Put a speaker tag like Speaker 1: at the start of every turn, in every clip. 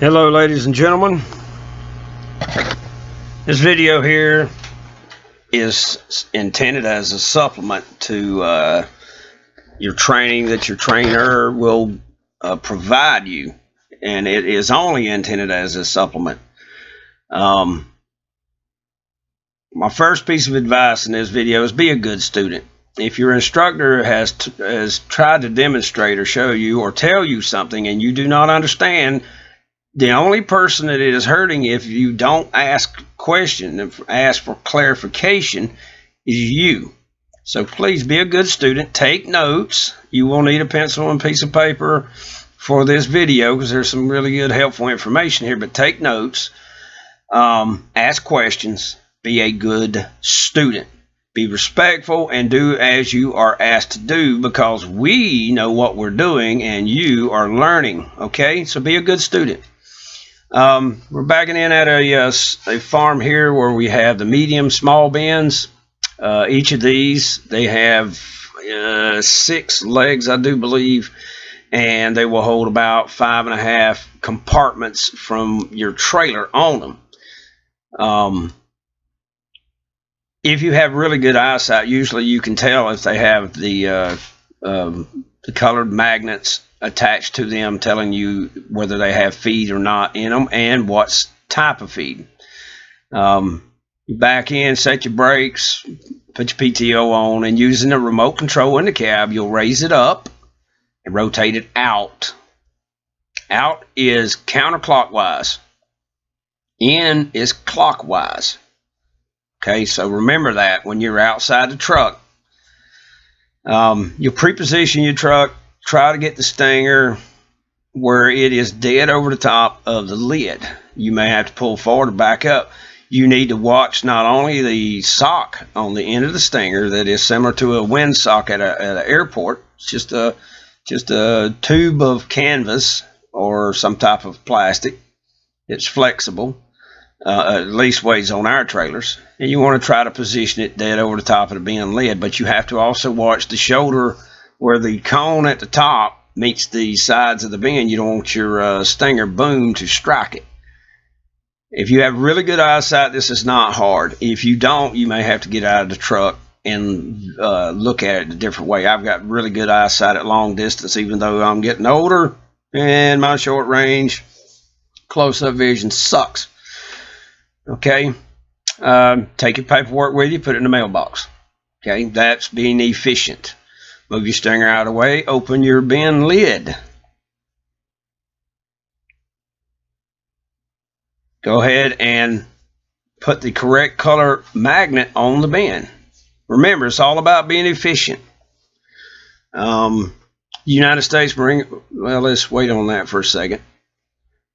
Speaker 1: Hello ladies and gentlemen, this video here is intended as a supplement to your training that your trainer will provide you, and it is only intended as a supplement. My first piece of advice in this video is be a good student. If your instructor has tried to demonstrate or show you or tell you something and you do not understand, the only person that it is hurting if you don't ask questions and ask for clarification is you. So please be a good student. Take notes. You will need a pencil and piece of paper for this video because there's some really good helpful information here, but take notes. Ask questions. Be a good student. Be respectful and do as you are asked to do, because we know what we're doing and you are learning. Okay, so be a good student. We're backing in at a farm here where we have the medium small bins. Each of these, they have 6 legs, I do believe, and they will hold about 5.5 compartments from your trailer on them. If you have really good eyesight, usually you can tell if they have the colored magnets attached to them telling you whether they have feed or not in them and what type of feed. You back in, set your brakes, put your PTO on, and using the remote control in the cab, you'll raise it up and rotate it out. Out is counterclockwise. In is clockwise. Okay, so remember that when you're outside the truck. You'll pre-position your truck. Try to get the stinger where it is dead over the top of the lid. You may have to pull forward or back up. You need to watch not only the sock on the end of the stinger that is similar to a wind sock at an airport. It's just a tube of canvas or some type of plastic. It's flexible. At least weighs on our trailers, and you want to try to position it dead over the top of the bin lid, but you have to also watch the shoulder where the cone at the top meets the sides of the bin. You don't want your stinger boom to strike it. If you have really good eyesight, this is not hard. If you don't, you may have to get out of the truck and look at it a different way. I've got really good eyesight at long distance, even though I'm getting older, and my short range close-up vision sucks. Okay, take your paperwork with you, put it in the mailbox. Okay, that's being efficient. Move your stinger out of the way, open your bin lid. Go ahead and put the correct color magnet on the bin. Remember, it's all about being efficient. United States Marine, well, let's wait on that for a second.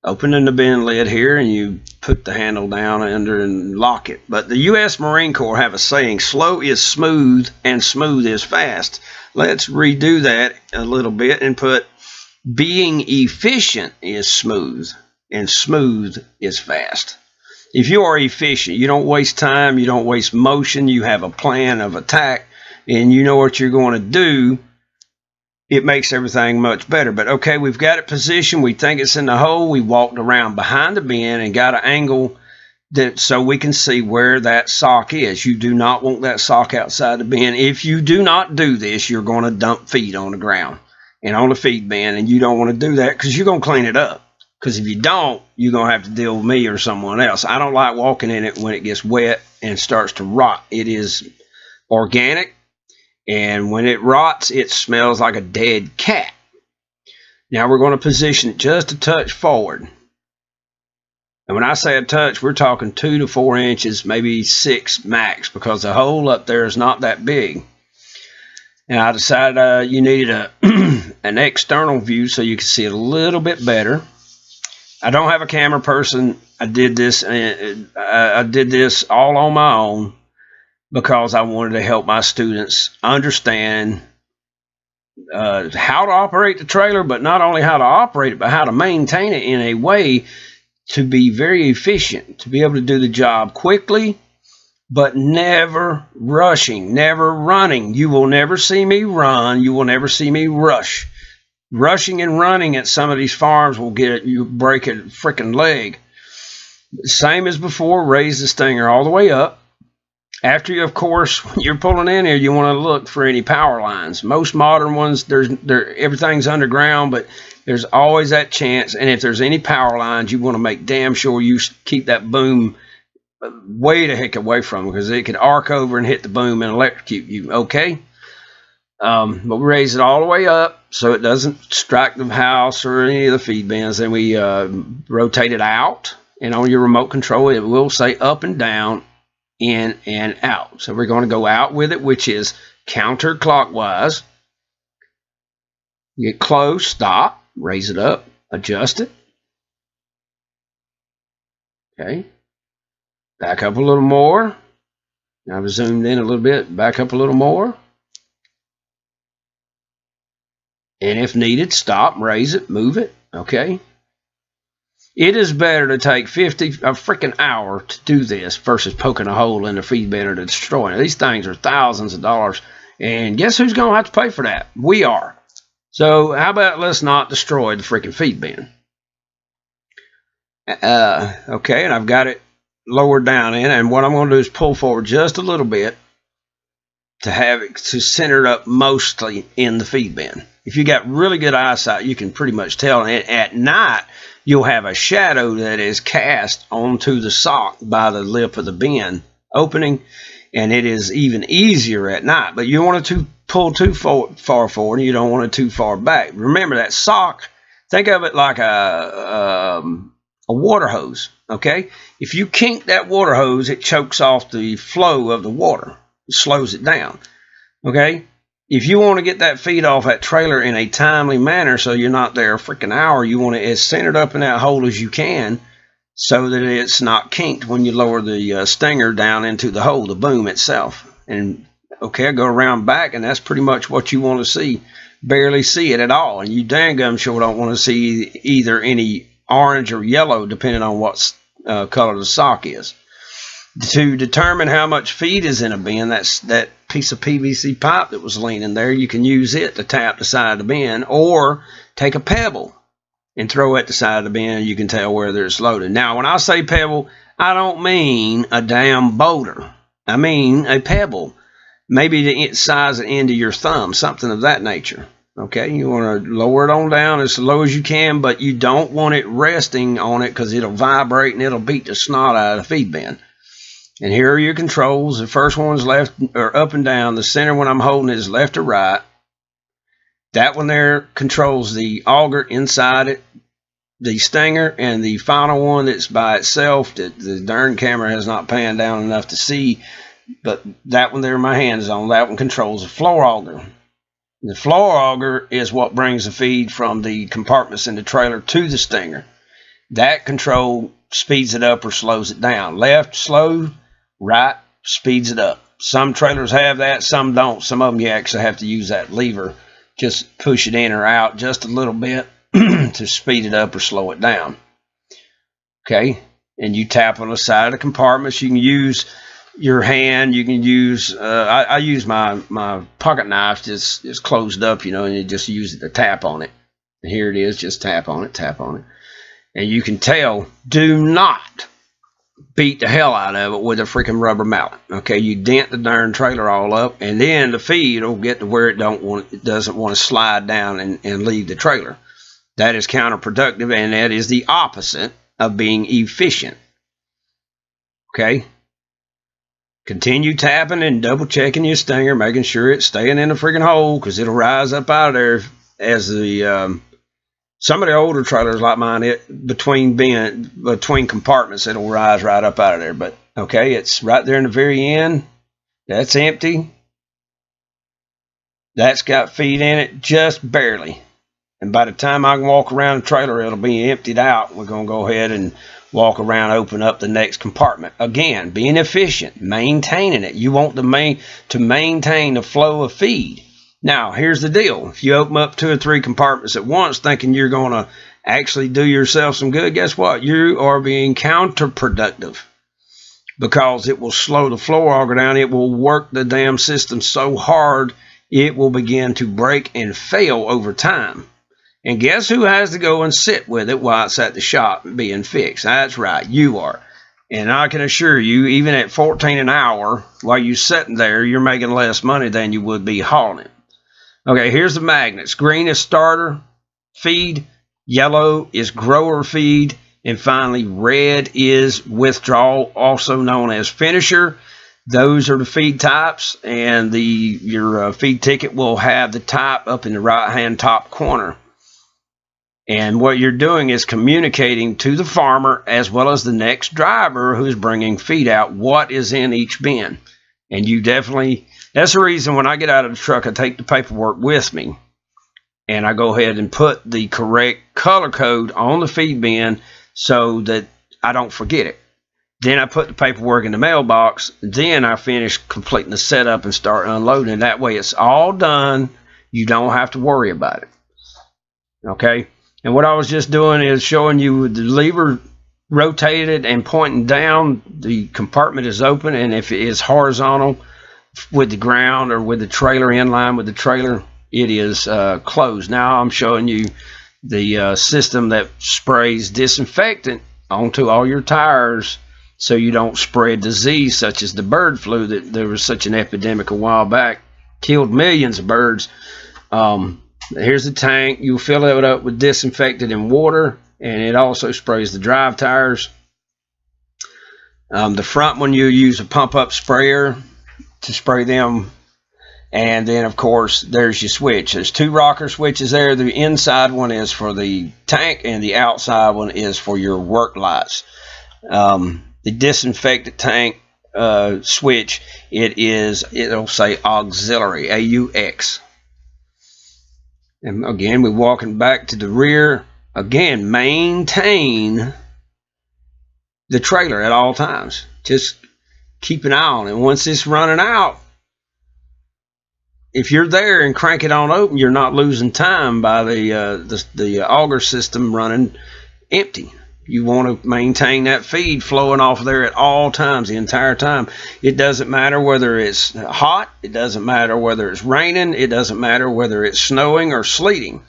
Speaker 1: Opening the bin lid here, and you put the handle down under and lock it. But the U.S. Marine Corps have a saying, slow is smooth and smooth is fast. Let's redo that a little bit and put being efficient is smooth and smooth is fast. If you are efficient, you don't waste time, you don't waste motion, you have a plan of attack, and you know what you're going to do, it makes everything much better. But okay, we've got it positioned. We think it's in the hole. We walked around behind the bin and got an angle that so we can see where that sock is. You do not want that sock outside the bin. If you do not do this, you're going to dump feed on the ground and on the feed bin, and you don't want to do that because you're going to clean it up. Because if you don't, you're going to have to deal with me or someone else. I don't like walking in it when it gets wet and starts to rot. It is organic. And when it rots, it smells like a dead cat. Now we're going to position it just a touch forward. And when I say a touch, we're talking 2 to 4 inches, maybe 6 max, because the hole up there is not that big. And I decided you needed an external view so you can see it a little bit better. I don't have a camera person. I did this all on my own, because I wanted to help my students understand how to operate the trailer, but not only how to operate it, but how to maintain it in a way to be very efficient, to be able to do the job quickly, but never rushing, never running. You will never see me run. You will never see me rush. Rushing and running at some of these farms will get you break a freaking leg. Same as before, raise the stinger all the way up. After you, of course, when you're pulling in here, you want to look for any power lines. Most modern ones, everything's underground, but there's always that chance. And if there's any power lines, you want to make damn sure you keep that boom way the heck away from it, because it could arc over and hit the boom and electrocute you. Okay. But we raise it all the way up so it doesn't strike the house or any of the feed bins. Then we rotate it out, and on your remote control it will say up and down, in and out. So we're going to go out with it, which is counterclockwise. Get close, stop, raise it up, adjust it. Okay. Back up a little more. Now I've zoomed in a little bit, back up a little more. And if needed, stop, raise it, move it. Okay. It is better to take a freaking hour to do this versus poking a hole in the feed bin or destroying it. These things are thousands of dollars. And guess who's going to have to pay for that? We are. So how about let's not destroy the freaking feed bin? Okay, and I've got it lowered down in. And what I'm going to do is pull forward just a little bit to have it to center it up mostly in the feed bin. If you got really good eyesight, you can pretty much tell. And at night, you'll have a shadow that is cast onto the sock by the lip of the bin opening, and it is even easier at night. But you don't want it to pull too far forward, and you don't want it too far back. Remember that sock, think of it like a water hose, okay? If you kink that water hose, it chokes off the flow of the water. It slows it down, okay? If you want to get that feed off that trailer in a timely manner so you're not there a freaking hour, you want it as centered up in that hole as you can so that it's not kinked when you lower the stinger down into the hole, the boom itself. And, okay, I go around back, and that's pretty much what you want to see. Barely see it at all. And you dang gum sure don't want to see either any orange or yellow, depending on what color the sock is. To determine how much feed is in a bin, that's that piece of PVC pipe that was leaning there. You can use it to tap the side of the bin, or take a pebble and throw it at the side of the bin. You can tell whether it's loaded. Now, when I say pebble, I don't mean a damn boulder. I mean a pebble, maybe the size of the end of your thumb, something of that nature. Okay, you want to lower it on down as low as you can, but you don't want it resting on it because it'll vibrate and it'll beat the snot out of the feed bin. And here are your controls. The first one's left or up and down. The center one I'm holding is left or right. That one there controls the auger inside it, the stinger, and the final one that's by itself that the darn camera has not panned down enough to see. But that one there my hand is on. That one controls the floor auger. The floor auger is what brings the feed from the compartments in the trailer to the stinger. That control speeds it up or slows it down. Left, slow. Right, speeds it up. Some trailers have that, some don't. Some of them you actually have to use that lever. Just push it in or out just a little bit to speed it up or slow it down. Okay, and you tap on the side of the compartments. You can use your hand. You can use, I use my pocket knife, just closed up, you know, and you just use it to tap on it. And here it is, just tap on it, tap on it. And you can tell, do not beat the hell out of it with a freaking rubber mallet. Okay, you dent the darn trailer all up, and then the feed will get to where it doesn't want to slide down and leave the trailer. That is counterproductive, and that is the opposite of being efficient. Okay, continue tapping and double checking your stinger, making sure it's staying in the freaking hole, because it'll rise up out of there as the some of the older trailers like mine, between compartments, it'll rise right up out of there. But okay, it's right there in the very end. That's empty. That's got feed in it, just barely. And by the time I can walk around the trailer, it'll be emptied out. We're going to go ahead and walk around, open up the next compartment. Again, being efficient, maintaining it. You want to maintain the flow of feed. Now, here's the deal. If you open up 2 or 3 compartments at once thinking you're going to actually do yourself some good, guess what? You are being counterproductive, because it will slow the floor auger down. It will work the damn system so hard it will begin to break and fail over time. And guess who has to go and sit with it while it's at the shop being fixed? That's right, you are. And I can assure you, even at $14 an hour, while you're sitting there, you're making less money than you would be hauling it. Okay, here's the magnets. Green is starter feed, yellow is grower feed, and finally red is withdrawal, also known as finisher. Those are the feed types, and your feed ticket will have the type up in the right-hand top corner. And what you're doing is communicating to the farmer as well as the next driver who's bringing feed out what is in each bin. And you definitely, that's the reason when I get out of the truck, I take the paperwork with me. And I go ahead and put the correct color code on the feed bin so that I don't forget it. Then I put the paperwork in the mailbox. Then I finish completing the setup and start unloading. That way it's all done. You don't have to worry about it. Okay? And what I was just doing is showing you the lever rotated and pointing down. The compartment is open, and if it is horizontal with the ground or with the trailer in line with the trailer, it is closed. Now I'm showing you the system that sprays disinfectant onto all your tires so you don't spread disease such as the bird flu that there was such an epidemic a while back, killed millions of birds. Here's the tank. You'll fill it up with disinfectant and water, and it also sprays the drive tires. The front one, you use a pump-up sprayer to spray them. And then, of course, there's your switch. There's two rocker switches there. The inside one is for the tank, and the outside one is for your work lights. The disinfectant tank switch, it'll say auxiliary, AUX. And again, we're walking back to the rear. Again, maintain the trailer at all times. Just keep an eye on it. Once it's running out, if you're there and crank it on open, you're not losing time by the auger system running empty. You want to maintain that feed flowing off there at all times, the entire time. It doesn't matter whether it's hot. It doesn't matter whether it's raining. It doesn't matter whether it's snowing or sleeting.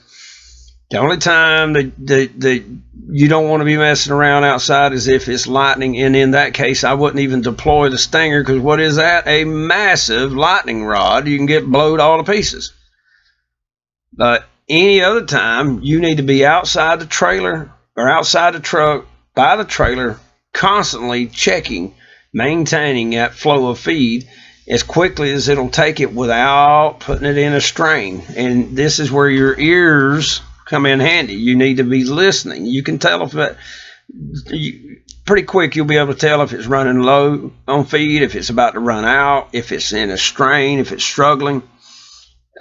Speaker 1: The only time that you don't want to be messing around outside is if it's lightning. And in that case, I wouldn't even deploy the stinger, because what is that? A massive lightning rod. You can get blowed all to pieces. But any other time, you need to be outside the trailer or outside the truck, by the trailer, constantly checking, maintaining that flow of feed as quickly as it'll take it without putting it in a strain. And this is where your ears come in handy. You need to be listening. You can tell if it, pretty quick you'll be able to tell if it's running low on feed, if it's about to run out, if it's in a strain, if it's struggling.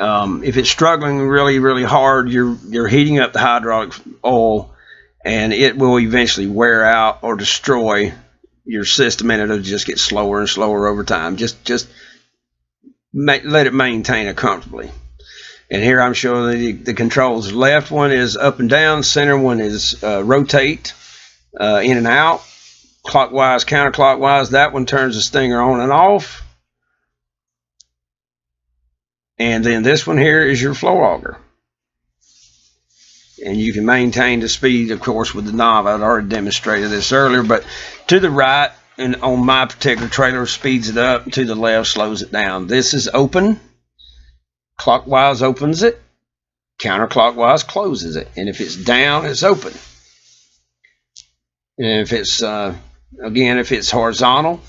Speaker 1: If it's struggling really, really hard, you're heating up the hydraulic oil, and it will eventually wear out or destroy your system, and it'll just get slower and slower over time. Just let it maintain it comfortably. And here I'm showing the controls. Left one is up and down. Center one is rotate in and out, clockwise, counterclockwise. That one turns the stinger on and off. And then this one here is your flow auger. And you can maintain the speed, of course, with the knob. I'd already demonstrated this earlier, but to the right, and on my particular trailer, speeds it up. To the left, slows it down. This is open. Clockwise opens it. Counterclockwise closes it. And if it's down, it's open. And if it's, again, if it's horizontal,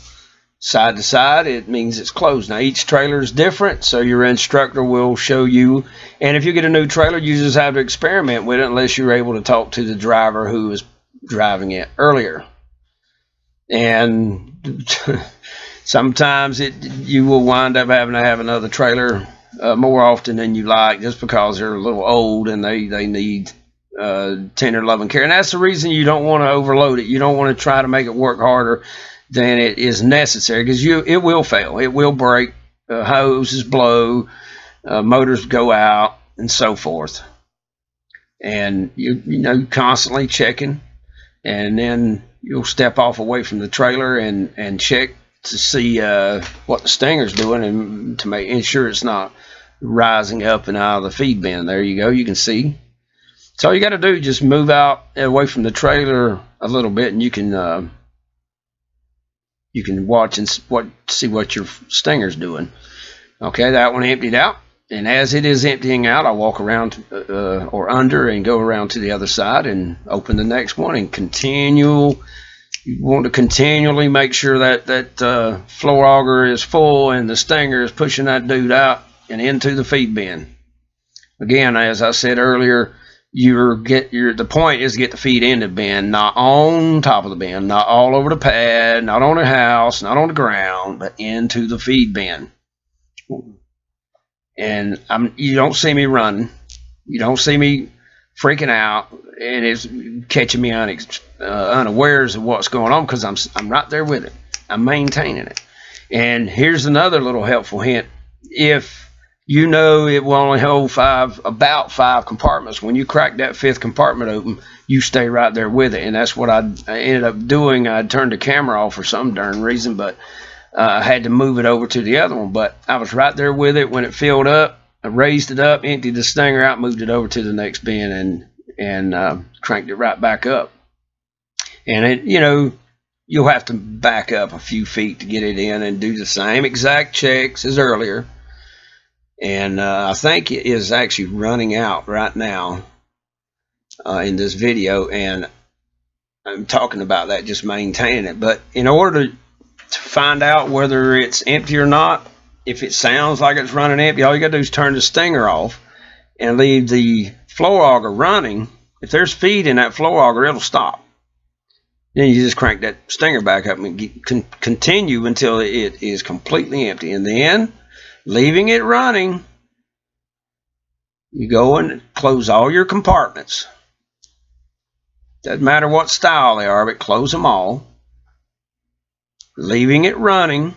Speaker 1: side to side, it means it's closed. Now each trailer is different, so your instructor will show you. And if you get a new trailer, you just have to experiment with it unless you're able to talk to the driver who was driving it earlier. And sometimes you will wind up having to have another trailer more often than you like, just because they're a little old and they need tender loving care. And that's the reason you don't want to overload it. You don't want to try to make it work harder than it is necessary, because it will fail. It will break. Hoses blow, motors go out, and so forth. And you constantly checking, and then you'll step off away from the trailer and check to see what the stinger's doing, and to ensure it's not rising up and out of the feed bin. There you go. You can see. So all you got to do, just move out away from the trailer a little bit, and you can watch and see what your stinger's doing. Okay, that one emptied out, and as it is emptying out, I walk around or under and go around to the other side and open the next one and continue. You want to continually make sure that floor auger is full and the stinger is pushing that dude out and into the feed bin. Again, as I said earlier, the point is to get the feed in the bin, not on top of the bin, not all over the pad, not on the house, not on the ground, but into the feed bin. And you don't see me running, you don't see me freaking out, and it's catching me unawares of what's going on, because I'm right there with it. I'm maintaining it. And here's another little helpful hint: if you know it will only hold about five compartments, when you crack that fifth compartment open, you stay right there with it. And that's what I ended up doing. I turned the camera off for some darn reason, but I had to move it over to the other one. But I was right there with it when it filled up. I raised it up, emptied the stinger out, moved it over to the next bin, and cranked it right back up. And you'll have to back up a few feet to get it in and do the same exact checks as earlier. And I think it is actually running out right now in this video, and I'm talking about that, just maintaining it. But in order to find out whether it's empty or not, if it sounds like it's running empty, all you gotta do is turn the stinger off and leave the floor auger running. If there's feed in that floor auger, it'll stop. Then you just crank that stinger back up and continue until it is completely empty. And then, leaving it running, you go and close all your compartments. Doesn't matter what style they are, but close them all. Leaving it running.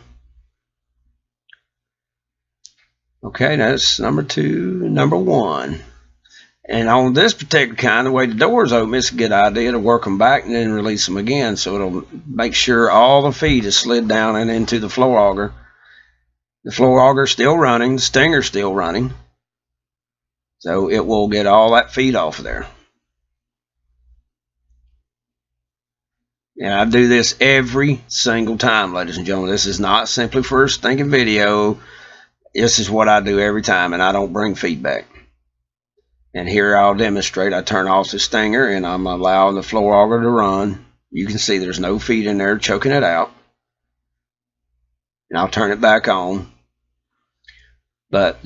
Speaker 1: Okay, that's number 2, number 1. And on this particular kind, the way the doors open, it's a good idea to work them back and then release them again, so it'll make sure all the feed is slid down and into the floor auger. The floor auger is still running, the stinger's still running, so it will get all that feed off of there. And I do this every single time, ladies and gentlemen. This is not simply for a stinking video. This is what I do every time, and I don't bring feedback. And here I'll demonstrate. I turn off the stinger, and I'm allowing the floor auger to run. You can see there's no feed in there choking it out. And I'll turn it back on. But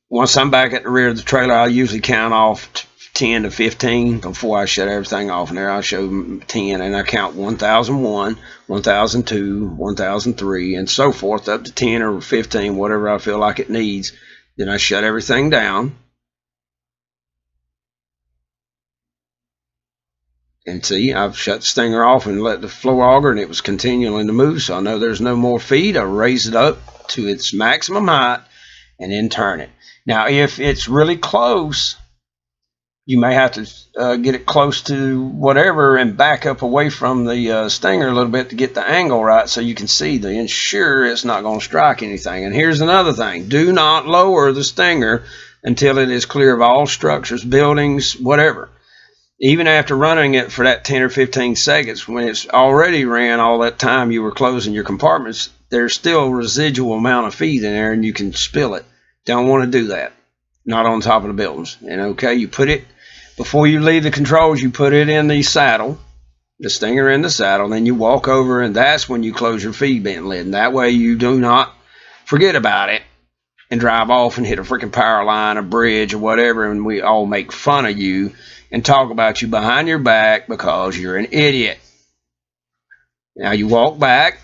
Speaker 1: once I'm back at the rear of the trailer, I'll usually count off 10 to 15 before I shut everything off. And there I'll show 10, and I count 1001, 1002, 1003, and so forth, up to 10 or 15, whatever I feel like it needs. Then I shut everything down. And see, I've shut the stinger off and let the floor auger, and it was continuing to move, so I know there's no more feed. I raise it up to its maximum height and then turn it. Now, if it's really close, you may have to get it close to whatever and back up away from the stinger a little bit to get the angle right, so you can see to ensure it's not going to strike anything. And here's another thing: do not lower the stinger until it is clear of all structures, buildings, whatever. Even after running it for that 10 or 15 seconds, when it's already ran all that time you were closing your compartments, there's still a residual amount of feed in there, and you can spill it. Don't want to do that. Not on top of the buildings. And okay, you put it, before you leave the controls, you put it in the saddle, the stinger in the saddle, then you walk over, and that's when you close your feed bin lid. And that way you do not forget about it and drive off and hit a freaking power line, a bridge, or whatever, and we all make fun of you and talk about you behind your back because you're an idiot. Now you walk back,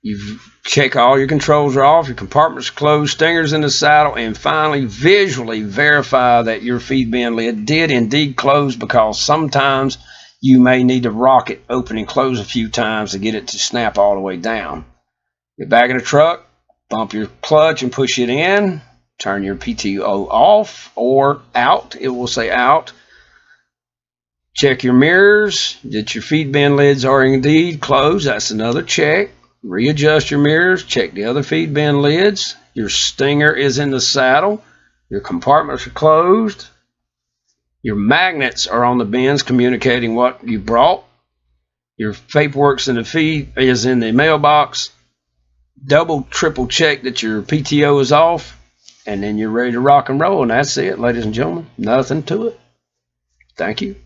Speaker 1: you check all your controls are off, your compartments are closed, stingers in the saddle, and finally visually verify that your feed bin lid did indeed close, because sometimes you may need to rock it open and close a few times to get it to snap all the way down. Get back in the truck, bump your clutch and push it in, turn your PTO off or out, it will say out. Check your mirrors that your feed bin lids are indeed closed. That's another check. Readjust your mirrors. Check the other feed bin lids. Your stinger is in the saddle. Your compartments are closed. Your magnets are on the bins communicating what you brought. Your paperwork's in the fee is in the mailbox. Double, triple check that your PTO is off, and then you're ready to rock and roll. And that's it, ladies and gentlemen. Nothing to it. Thank you.